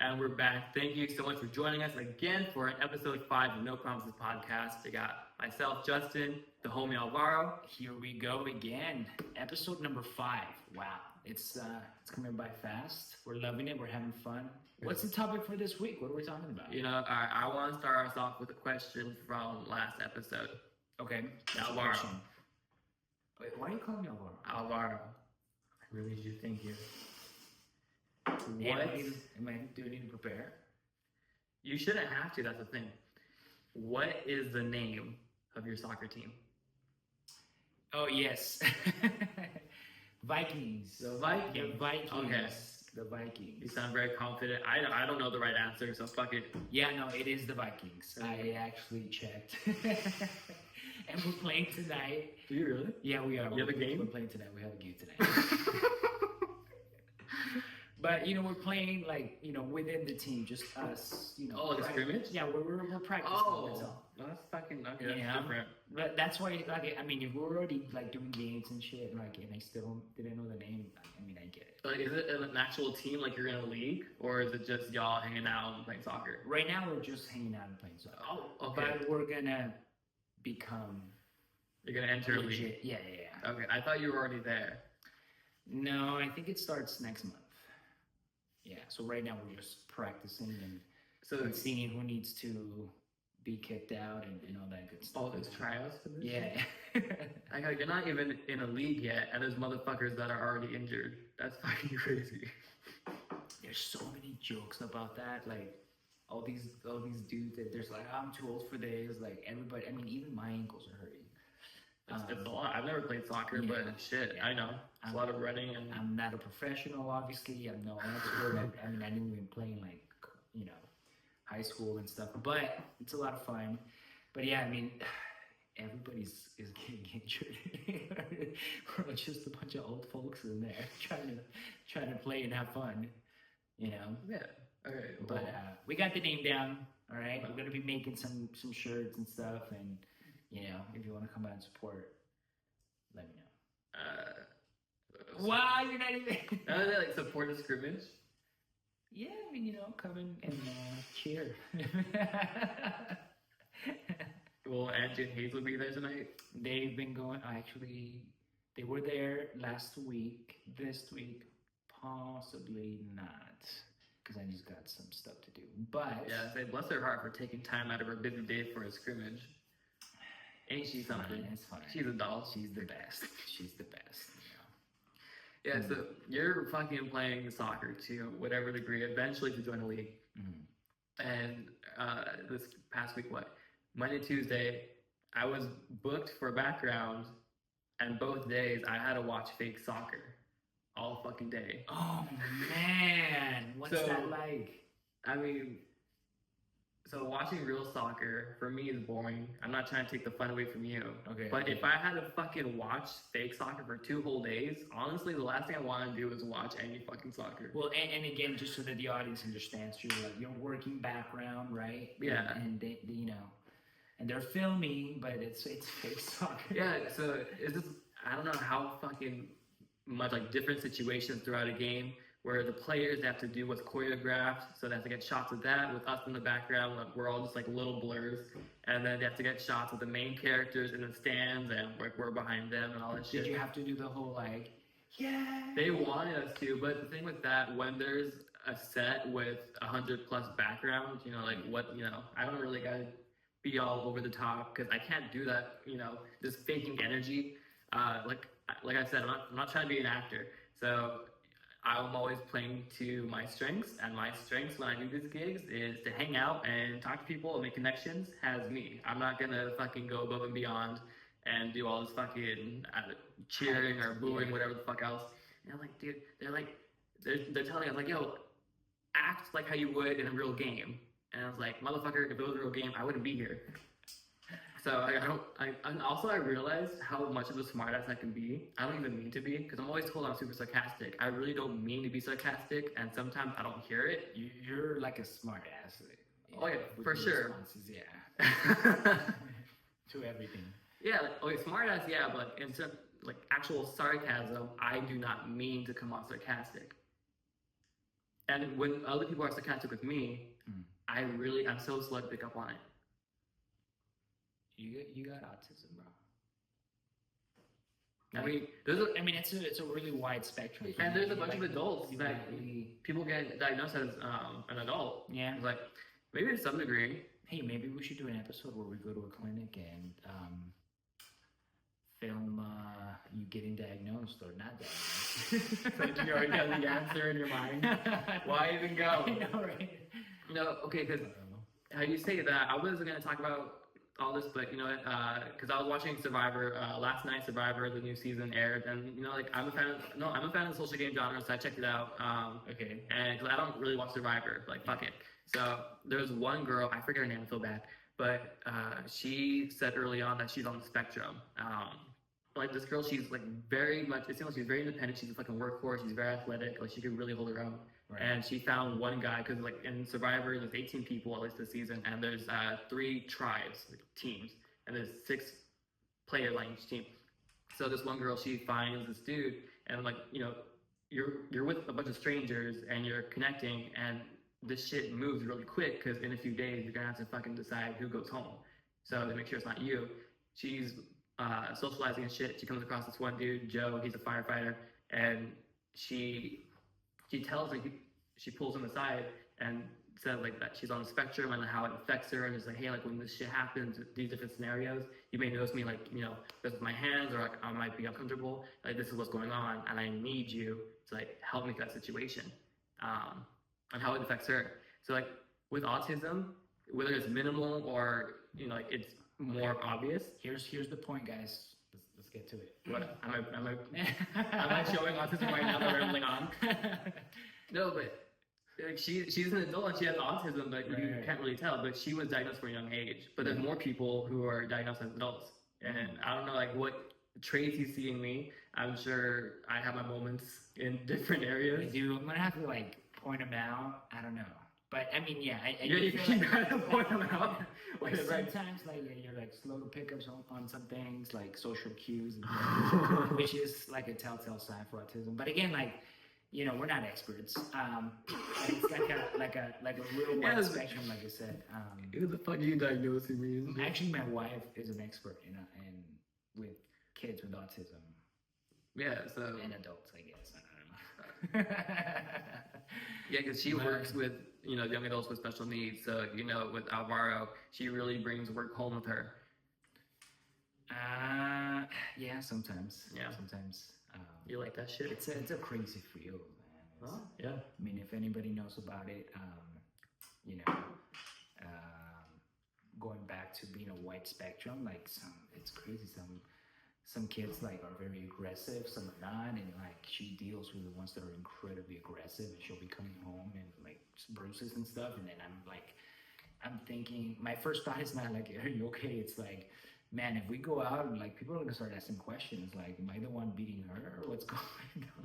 And we're back. Thank you so much for joining us again for an episode 5 of No Promises Podcast. We got myself, Justin, the homie Alvaro. Here we go again. Episode number 5. Wow. It's coming by fast. We're loving it. We're having fun. What's the topic for this week? What are we talking about? You know, I want to start us off with a question from last episode. Okay. Alvaro. Wait, why are you calling me Alvaro? Alvaro. I really do thank you. Do I need to prepare? You shouldn't have to, that's the thing. What is the name of your soccer team? Oh, yes. Vikings. The Vikings. The Vikings. Okay. The Vikings. You sound very confident. I don't know the right answer, so fuck it. Yeah, no, it is the Vikings. I actually checked. And we're playing tonight. Do you really? Yeah, we are. You have a game? We're playing tonight. We have a game tonight. But, you know, we're playing, like, you know, within the team, just us, you know. Oh, like a scrimmage? Yeah, we're practicing, that's all. That's fucking, okay, that's Yeah. different. But that's why, like, I mean, if we're already, like, doing games and shit, like, and I still didn't know the name, I mean, I get it. Like, is it an actual team, like you're in a league, or is it just y'all hanging out and playing soccer? Right now, we're just hanging out and playing soccer. Oh, okay. But we're gonna become You're gonna enter a league? legit. Yeah. Okay, I thought you were already there. No, I think it starts next month. Yeah, so right now we're just practicing and seeing who needs to be kicked out and all that good stuff. All those tryouts for this? Yeah. I got, you're not even in a league yet, and there's motherfuckers that are already injured. That's fucking crazy. There's so many jokes about that. Like, all these dudes that there's like, I'm too old for this. Like, everybody, I mean, even my ankles are hurting. It's a lot. I've never played soccer, yeah, but shit, yeah. I know. It's a lot of running and... I'm not a professional, obviously. I'm no expert. I mean, I didn't even play in, like, you know, high school and stuff. But it's a lot of fun. But yeah, I mean, everybody's is getting injured. We're just a bunch of old folks in there trying to play and have fun, you know? Yeah. Okay. But we got the name down, all right? We're going to be making some shirts and stuff. And, you know, if you want to come out and support, let me know. Wow, you're not even... Now they like support a scrimmage? Yeah, I mean, you know, come in and cheer. Will Angie and Hazel be there tonight? They've been going, actually, they were there last week. This week, possibly not, because I just got some stuff to do. But... yeah, say bless her heart for taking time out of her busy day for a scrimmage. Ain't she something? It's fine. She's a doll. She's the best. She's the best. Yeah, so you're fucking playing soccer to whatever degree, eventually to join a league. Mm-hmm. And this past week, Monday, Tuesday, I was booked for background, and both days I had to watch fake soccer all fucking day. Oh, man. What's that like? I mean, so watching real soccer, for me, is boring. I'm not trying to take the fun away from you. Okay. But if I had to fucking watch fake soccer for 2 whole days, honestly, the last thing I want to do is watch any fucking soccer. Well, and again, just so that the audience understands, you're working background, right? Yeah. And they, you know, and they're filming, but it's fake soccer. Yeah, so it's just, I don't know how fucking much, like, different situations throughout a game where the players have to do what's choreographed, so they have to get shots of that with us in the background, like we're all just like little blurs, and then they have to get shots of the main characters in the stands, and we're behind them and all that shit. Did you have to do the whole like, yeah? They wanted us to, but the thing with that, when there's a set with 100+ background, you know, like what, you know, I don't really gotta be all over the top, because I can't do that, you know, just faking energy. Like I said, I'm not trying to be an actor, so I'm always playing to my strengths, and my strengths when I do these gigs is to hang out and talk to people and make connections as me. I'm not gonna fucking go above and beyond and do all this fucking cheering or booing, whatever the fuck else. And I'm like, dude, they're telling us like, yo, act like how you would in a real game. And I was like, motherfucker, if it was a real game, I wouldn't be here. So I realized how much of a smartass I can be. I don't even mean to be, because I'm always told I'm super sarcastic. I really don't mean to be sarcastic, and sometimes I don't hear it. You're like a smartass. Oh yeah, for sure. Yeah. To everything. Yeah, like, okay, smartass, yeah, but instead of like actual sarcasm, I do not mean to come off sarcastic. And when other people are sarcastic with me, Mm. I'm so slow to pick up on it. You got autism, bro. I mean, it's a really wide spectrum. and there's a bunch of adults you that really, people get diagnosed as an adult. yeah. It's like maybe to some degree. Hey, maybe we should do an episode where we go to a clinic and film you getting diagnosed or not diagnosed. So you already have the answer in your mind. Why even go? I know, right? No, okay, because how you say that, I was gonna talk about all this, but you know what? Because I was watching Survivor last night. Survivor, the new season aired, and you know, like I'm a fan of the social game genre, so I checked it out. Okay. And because I don't really watch Survivor, like fuck it. So there was one girl, I forget her name, I feel bad, but she said early on that she's on the spectrum. Like this girl, she's like very much. It seems like she's very independent. She's a fucking workhorse. She's very athletic. Like she could really hold her own. Right. And she found one guy because like in Survivor, there's 18 people at least this season, and there's 3 tribes, like, teams, and there's 6 players on each team. So this one girl, she finds this dude, and like you know, you're with a bunch of strangers and you're connecting, and this shit moves really quick because in a few days you're gonna have to fucking decide who goes home. So to make sure it's not you, she's socializing and shit. She comes across this one dude, Joe. He's a firefighter, and she tells him, she pulls him aside and says like that she's on the spectrum and how it affects her, and it's like, hey, like when this shit happens, these different scenarios, you may notice me like, you know, this with my hands, or like I might be uncomfortable, like this is what's going on, and I need you to like help me with that situation, and how it affects her. So like with autism, whether it's minimal or you know like it's more obvious. Here's the point, guys. Let's get to it. What am I showing autism right now? That rambling on. No, but like she's an adult and she has autism, but you Right. can't really tell. But she was diagnosed from a young age. But there's more people who are diagnosed as adults, and I don't know like what traits you see in me. I'm sure I have my moments in different areas. Dude, I'm gonna have to like point them out. I don't know, but I mean, yeah. You feel like- gotta point them out. Like Right. sometimes, like you're like slow to pick up on some things, like social cues, and things, which is like a telltale sign for autism. But again, like you know, we're not experts. And it's like a real wide Yes. spectrum, like I said. Who the fuck are you diagnosing me? Actually, my wife is an expert in with kids with autism Yeah, so and adults, I guess. I don't know. yeah, because she But- works with you know young adults with special needs. So you know, with Alvaro, she really brings work home with her. Yeah, sometimes. Yeah. Sometimes. You like that shit? It's a crazy field, man. It's- Yeah. I mean, if anybody knows about it, you know, going back to being a white spectrum, like it's crazy. Some kids like are very aggressive, some are not, and like she deals with the ones that are incredibly aggressive, and she'll be coming home and like bruises and stuff, and then I'm thinking, my first thought is not like, are you okay? It's like, man, if we go out and like people are gonna start asking questions, like, am I the one beating her or what's going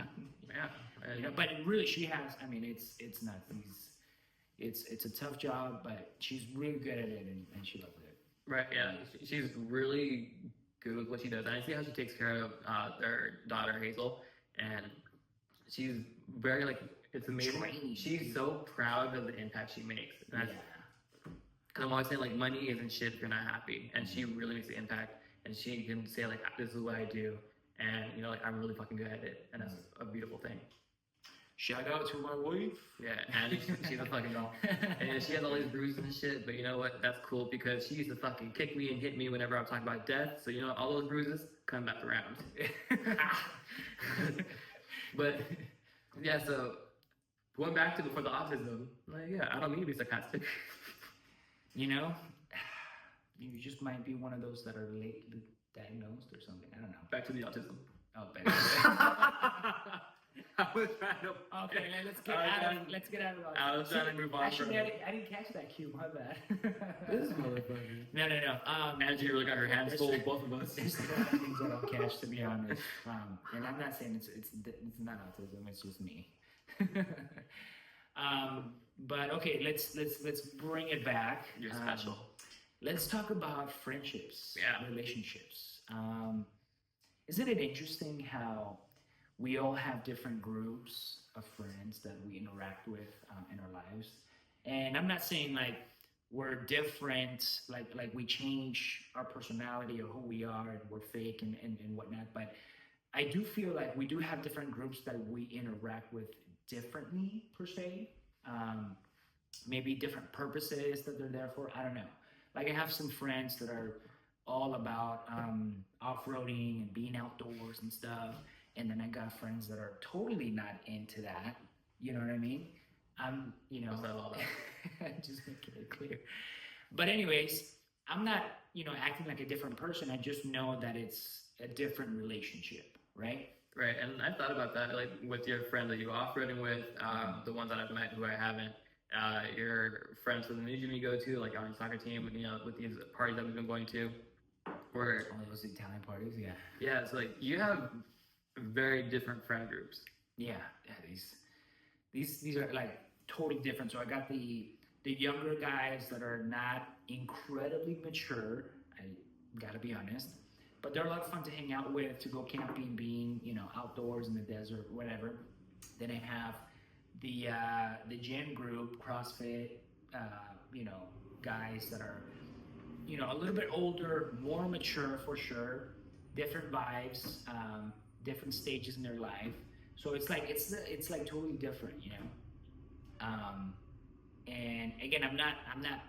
on? Yeah. You know, but really, she has. I mean, it's not these. It's a tough job, but she's really good at it, and she loves it. Right. Yeah. She's really good with what she does. And I see how she takes care of their daughter Hazel, and she's very like it's amazing. Training. She's so proud of the impact she makes. And that's, Yeah. Cause I'm always saying like money isn't shit if you're not happy, and she really makes the impact, and she can say like this is what I do, and you know like I'm really fucking good at it, and that's a beautiful thing. Shout out to my wife. Yeah, and she's a fucking doll, and she has all these bruises and shit. But you know what? That's cool because she used to fucking kick me and hit me whenever I was talking about death. So you know all those bruises come back around. But yeah, so going back to for the autism, like yeah, I don't mean to be sarcastic. You know, you just might be one of those that are late diagnosed or something. I don't know. Back to the autism. Oh, better. I was trying to. Okay, let's get out of I was trying to move on Actually, from- I didn't catch that cue. My bad. This motherfucker. No. Angie really got her hands full with both of us. There's a lot of things I don't catch, to be honest. And I'm not saying it's not autism. It's just me. But okay, let's bring it back. You're special. Let's talk about friendships, Yeah. relationships. Isn't it interesting how we all have different groups of friends that we interact with in our lives. And I'm not saying like we're different, like we change our personality or who we are and we're fake and whatnot. But I do feel like we do have different groups that we interact with differently per se. Um, Maybe different purposes that they're there for. I don't know. Like I have some friends that are all about off-roading and being outdoors and stuff, and then I got friends that are totally not into that. You know what I mean? I'm, What's that all about? just making it clear. But anyways, I'm not, acting like a different person. I just know that it's a different relationship, right? Right, and I thought about that, like with your friend that you off-roading with, the ones that I've met who I haven't, your friends from the new gym you go to, like on your soccer team, with these parties that we've been going to, where, All those Italian parties, yeah. yeah, it's like you have very different friend groups. Yeah, yeah. These are like totally different. So I got the younger guys that are not incredibly mature. I gotta be honest, but they're a lot of fun to hang out with, to go camping, being outdoors in the desert, whatever. Then I have the gym group, CrossFit, guys that are a little bit older, more mature for sure, different vibes, different stages in their life. So it's like totally different. And again, I'm not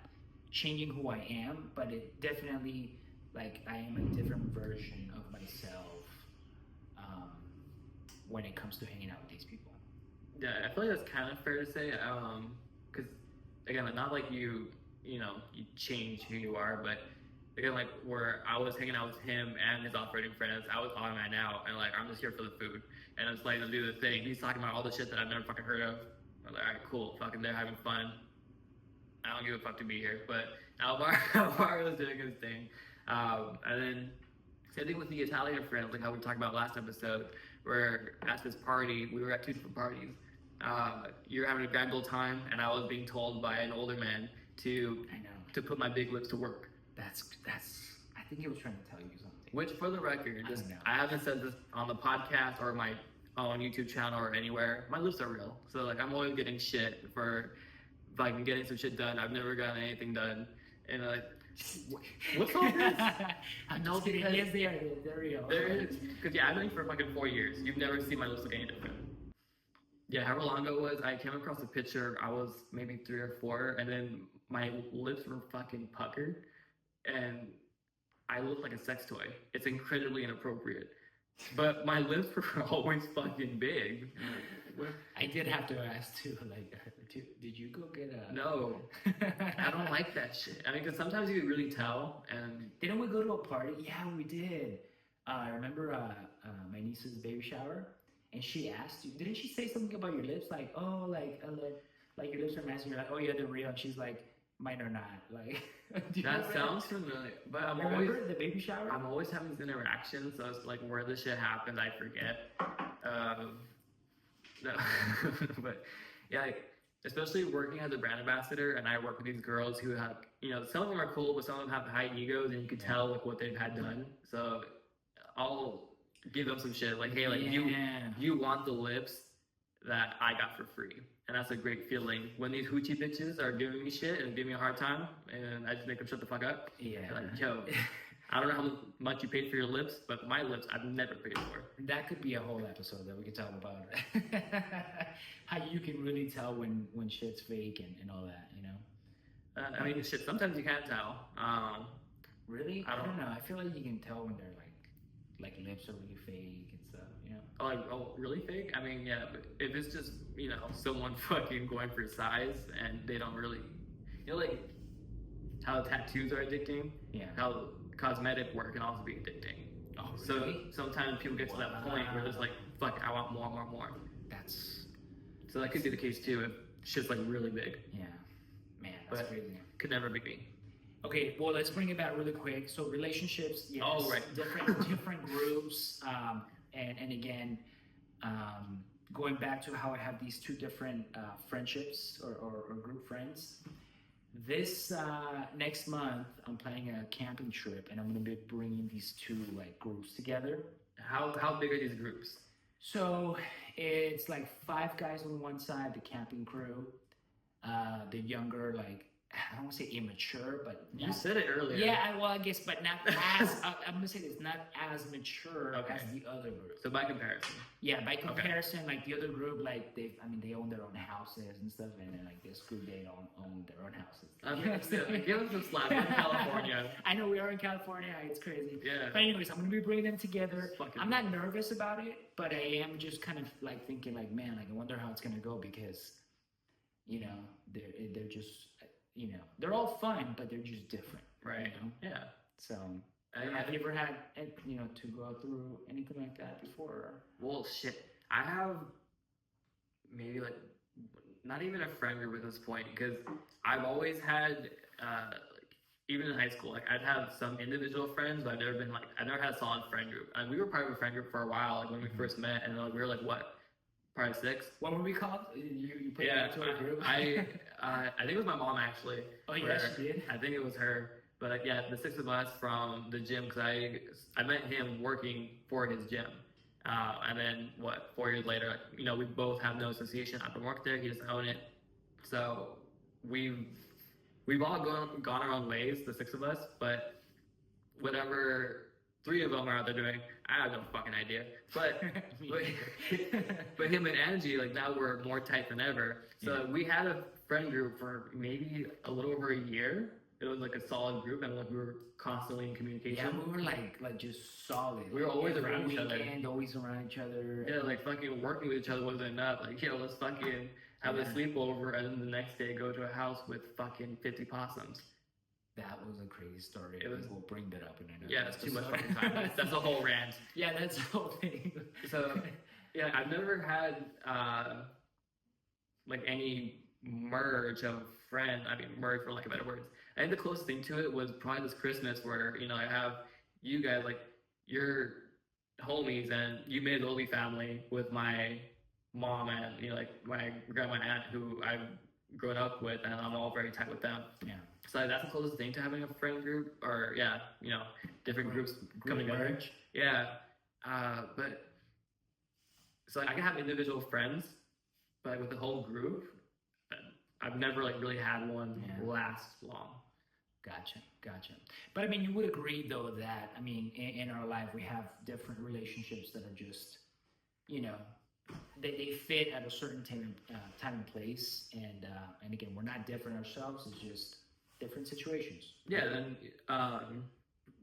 changing who I am, but it definitely, like, I am a different version of myself when it comes to hanging out with these people. Yeah, I feel like that's kind of fair to say, because again, like, not like you change who you are, but again, like where I was hanging out with him and his operating friends, I was on my out, and like I'm just here for the food, and I'm just letting them do the thing. He's talking about all the shit that I've never fucking heard of. I'm like, all right, cool, fucking, they're having fun. I don't give a fuck to be here, but Alvaro was doing his thing, and then same thing with the Italian friends, like how we talked about last episode, where at this party, we were at two different parties. You were having a grand old time, and I was being told by an older man to I know. put my big lips to work. That's. I think he was trying to tell you something. Which, for the record, I just don't know. I haven't said this on the podcast or my own YouTube channel or anywhere. My lips are real, so like I'm always getting shit for like getting some shit done. I've never gotten anything done, and like, what's all this? I'm No, just kidding. because- Yes, they are. They're real. There is, because yeah, I've been for fucking 4 years. You've never seen my lips look any different. Yeah, however long ago it was, I came across a picture. I was maybe 3 or 4, and then my lips were fucking puckered, and I look like a sex toy. It's incredibly inappropriate. But my lips were always fucking big. I did have to ask too. Like, did you go get a? No, I don't like that shit. I mean, because sometimes you can really tell, and Didn't we go to a party? Yeah, we did. I remember my niece's baby shower, and she asked you. Didn't she say something about your lips? Like, oh, like your lips are nice. And you're like, oh yeah, they're real. And she's like, mine are not. Like, do you that remember sounds familiar. But I'm always, Remember the baby shower? I'm always having these interactions, so it's like where this shit happens, I forget. No, but yeah, like, especially working as a brand ambassador, and I work with these girls who have, some of them are cool, but some of them have high egos, and you can tell like what they've had done. So I'll give them some shit like, hey, like you want the lips that I got for free, and that's a great feeling when these hoochie bitches are giving me shit and giving me a hard time, and I just make them shut the fuck up. Yeah. They're like, yo, I don't know how much you paid for your lips, but my lips I've never paid for. That could be a whole episode that we could talk about. How you can really tell when shit's fake and all that, I mean, shit. Sometimes you can't tell. Really? I don't know. I feel like you can tell when they're like lips are really fake and stuff, Like, oh, really fake? I mean, yeah. But if it's just someone fucking going for size and they don't really, like how tattoos are addicting. Yeah. How cosmetic work can also be addicting. Oh, So really? sometimes people get to that point where it's like, fuck, I want more, more, more. That's So that could be the case too if shit's like really big. yeah, man, that's But- crazy. Could never be me. Okay, well, let's bring it back really quick. So relationships, yes, Oh, right. different groups, and again, going back to how I have these two different friendships or group friends. This next month, I'm planning a camping trip, and I'm gonna be bringing these two like groups together. How big are these groups? So it's like five guys on one side, the camping crew. The younger, like I don't want to say immature, but You not, said it earlier. yeah, well, I guess, but not as I'm gonna say this, not as mature Okay. as the other group. So by comparison. Yeah, by comparison, like the other group, like they own their own houses and stuff, and then like this group, they don't own their own houses. Give us some slack. We're in California. I know we are in California. It's crazy. Yeah. But anyways, I'm gonna be bringing them together. Fucking I'm not nervous about it, but I am just kind of like thinking, like, man, like I wonder how it's gonna go because, you know, they're just, you know, they're all fun, but they're just different. Right. You know? Yeah. So, I have you ever had, you know, to go through anything like that before? Well, shit. I have maybe like not even a friend group at this point because I've always had like even in high school, like I'd have some individual friends, but I've never had a solid friend group. And we were part of a friend group for a while, like when we first met, and like we were like what, probably 6. What were we called? You put Yeah, it into a group. I think it was my mom actually. Oh yeah, where- she did. I think it was her. But like, yeah, the 6 of us from the gym, because I met him working for his gym. And then, 4 years later, you know, we both have no association. I don't work there, he doesn't own it. So we've all gone our own ways, the 6 of us, but whatever 3 of them are out there doing, I have no fucking idea. But, but him and Angie, like now we're more tight than ever. So we had a friend group for maybe a little over a year. It was like a solid group, and like we were constantly in communication. Yeah, we were like just solid. We were always Every around each other. weekend, always around each other. Yeah, like fucking working with each other wasn't enough. Like, yo, let's fucking have a Yeah. sleepover, and then the next day go to a house with fucking 50 possums. That was a crazy story. It was- We'll bring that up in another Yeah, it's too much episode. fucking time. That's a whole rant. Yeah, that's the whole thing. So, yeah, I've never had like any merge of friends. I mean, merge for lack of better words. I think the closest thing to it was probably this Christmas where, you know, I have you guys, like, you're homies, and you made a Lily family with my mom and, you know, like, my grandma and aunt who I've grown up with, and I'm all very tight with them. Yeah. So that's the closest thing to having a friend group, or, yeah, you know, different groups coming together. merge. Yeah. But, so like, I can have individual friends, but with the whole group, I've never, like, really had one Yeah. last long. Gotcha. But I mean, you would agree though that I mean, in our life we have different relationships that are just, you know, they fit at a certain time and place, and again, we're not different ourselves. It's just different situations. Yeah, then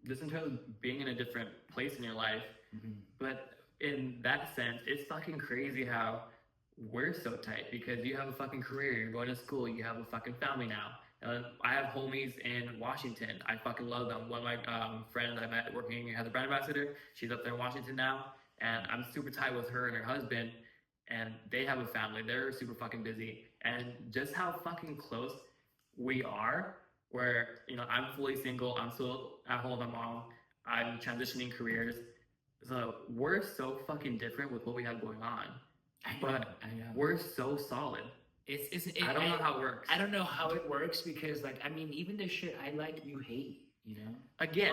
just in terms of being in a different place in your life, Mm-hmm. but in that sense, it's fucking crazy how we're so tight because you have a fucking career, you're going to school, you have a fucking family now. I have homies in Washington. I fucking love them. One of my friends I met working as a brand ambassador, she's up there in Washington now, and I'm super tight with her and her husband, and they have a family. They're super fucking busy, and just how fucking close we are, where, you know, I'm fully single, I'm still at home with my mom, I'm transitioning careers, so we're so fucking different with what we have going on, but I know. we're so solid. I don't know how it works. I don't know how it works because, like, I mean, even the shit I like, you hate, you know? Again,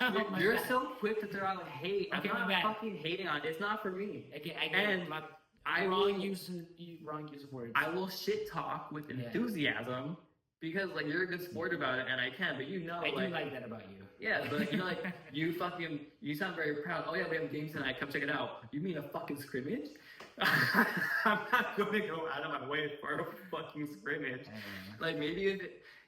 Oh my you're God. so quick to throw out hate. Okay, I'm my not bad. fucking hating on it. It's not for me. Again, And my I wrong will, use of words. I will shit talk with Yeah. enthusiasm because, like, you're a good sport about it, and I can. But you know, I like, do like that about you. yeah, but you know, like, you sound very proud. Oh yeah, we have games tonight. Come check it out. You mean a fucking scrimmage? I'm not going to go out of my way for a fucking scrimmage. Like, maybe if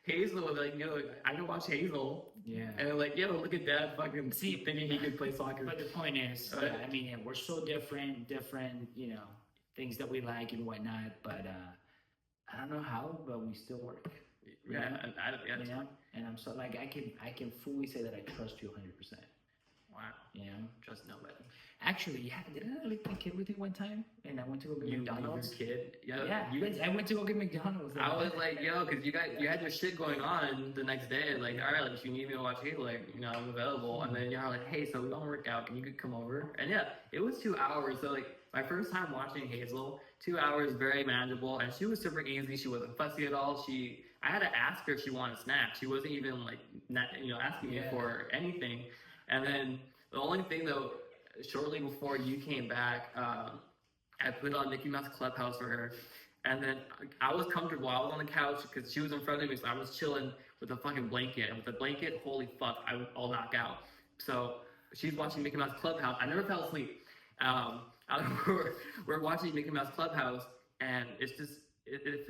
Hazel would be like, yo, I can watch Hazel. Yeah. And they're like, yo, look at Dad fucking See, thinking he could play soccer. But the point is, Right. yeah, I mean, yeah, we're so different, you know, things that we like and whatnot. But I don't know how, but we still work. Yeah, You know, and I'm so like I can fully say that I trust you 100%. Wow. You know, Trust nobody. actually, yeah, didn't I leave my kid with you one time? And I went to go get You McDonald's. leave your kid? Yeah, I went to go get McDonald's. I was like, yo, because you had your shit going on the next day. Like, all right, like, if you need me to watch Halo, like, you know, I'm available. And then y'all like, hey, so we don't work out. Can you come over? And yeah, it was 2 hours. So, like, my first time watching Hazel, 2 hours, very manageable. And she was super easy. She wasn't fussy at all. I had to ask her if she wanted snacks. She wasn't even, like, not, you know, asking me Yeah. for anything. And then the only thing, though, shortly before you came back, I put on Mickey Mouse Clubhouse for her. And then I was comfortable. I was on the couch because she was in front of me, so I was chilling with a fucking blanket. And with the blanket, holy fuck, I'll knock out. So she's watching Mickey Mouse Clubhouse. I never fell asleep. We're watching Mickey Mouse Clubhouse, and it's just,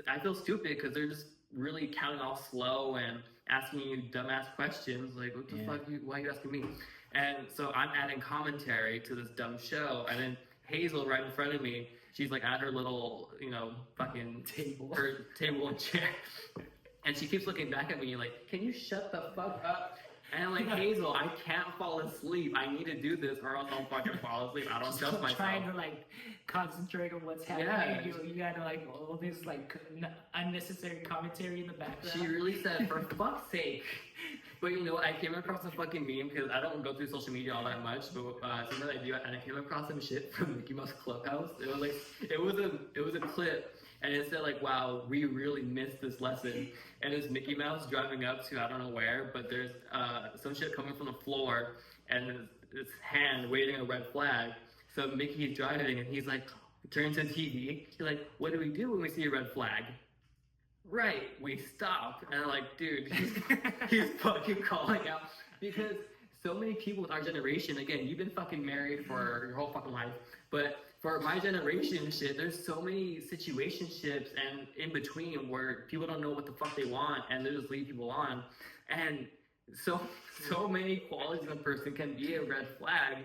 I feel stupid because they're just really counting off slow and asking you dumbass questions like, what the fuck, why are you asking me? And so I'm adding commentary to this dumb show, and then Hazel right in front of me, she's like at her little, fucking her table and chair, and she keeps looking back at me like, can you shut the fuck up? And I'm like, Hazel, I can't fall asleep. I need to do this or else I'll fucking fall asleep. I don't trust myself. Trying to like concentrate on what's happening. Yeah. You gotta like all this like unnecessary commentary in the background. She really said, for fuck's sake. But I came across a fucking meme because I don't go through social media all that much, but sometimes I do, and I came across some shit from Mickey Mouse Clubhouse. It was like, it was a clip, and it said like, wow, we really missed this lesson. And it's Mickey Mouse driving up to I don't know where, but there's some shit coming from the floor, and this hand waving a red flag. So Mickey's driving, and he's like, turns to TV. He's like, what do we do when we see a red flag? Right, we stop. And I'm like, dude, he's fucking calling out. Because so many people with our generation, again, you've been fucking married for your whole fucking life, but for my generation shit, there's so many situationships and in between where people don't know what the fuck they want and they just leave people on. And so many qualities in a person can be a red flag.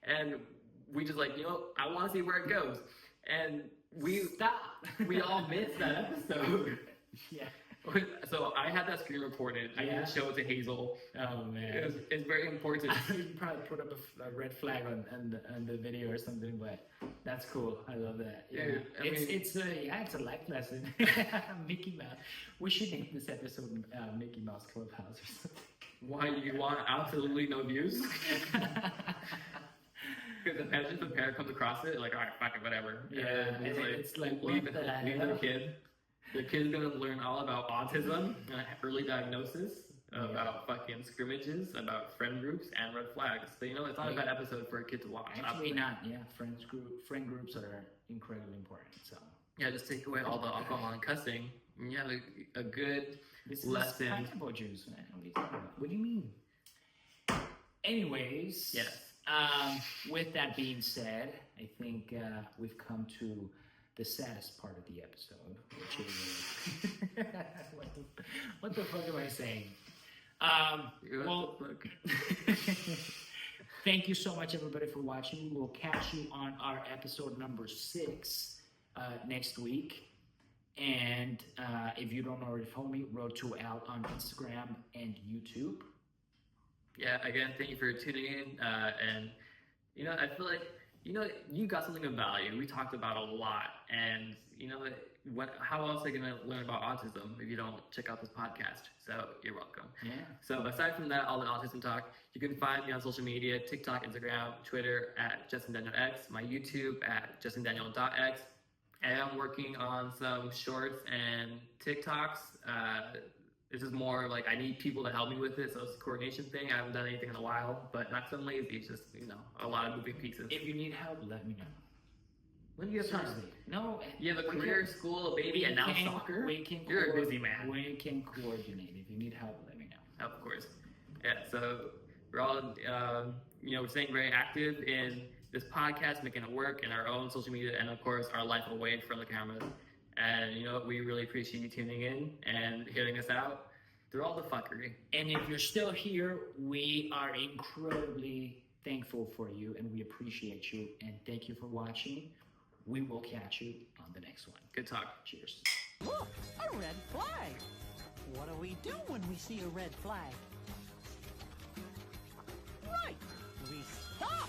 And we just like, I want to see where it goes. And we all missed that episode. Yeah. So I had that screen recorded. I didn't show it to Hazel. Oh man, it's very important. You probably put up a red flag on the video or something, but that's cool. I love that. Yeah, it's a life lesson. Mickey Mouse. We should name this episode Mickey Mouse Clubhouse or something. Why you want absolutely no views? Because imagine if the parent comes across it, like, all right, fuck it, whatever. Yeah, it's like leave the kid. The kid's gonna learn all about autism, early diagnosis, about fucking scrimmages, about friend groups, and red flags. So it's not a bad episode for a kid to watch. Actually, not. Yeah, friend groups are incredibly important. So yeah, just take away all the alcohol and cussing, and you have a good lesson. This is pineapple juice, man. What are you talking about? What do you mean? Anyways, yes. With that being said, I think we've come to the saddest part of the episode, which is what the fuck am I saying? Well, thank you so much, everybody, for watching. We'll catch you on our episode number 6 next week. And if you don't already follow me, Road to Out on Instagram and YouTube. Yeah, again, thank you for tuning in. And I feel like you got something of value. We talked about a lot, and how else are you gonna learn about autism if you don't check out this podcast? So you're welcome. Yeah. So aside from that, all the autism talk, you can find me on social media: TikTok, Instagram, Twitter at JustinDanielX, my YouTube at JustinDaniel.x. And I'm working on some shorts and TikToks. This is more like I need people to help me with it, so it's a coordination thing. I haven't done anything in a while, but not so lazy. It's just a lot of moving pieces. If you need help, let me know. When do you have time? No. You have a career, school, a baby, and now soccer? You're a busy man. We can coordinate. If you need help, let me know. Of course. Yeah, so we're all, we're staying very active in this podcast, making it work in our own social media, and of course, our life away from the cameras. And we really appreciate you tuning in and hearing us out through all the fuckery. And if you're still here, we are incredibly thankful for you, and we appreciate you. And thank you for watching. We will catch you on the next one. Good talk. Cheers. Look, a red flag. What do we do when we see a red flag? Right, we stop.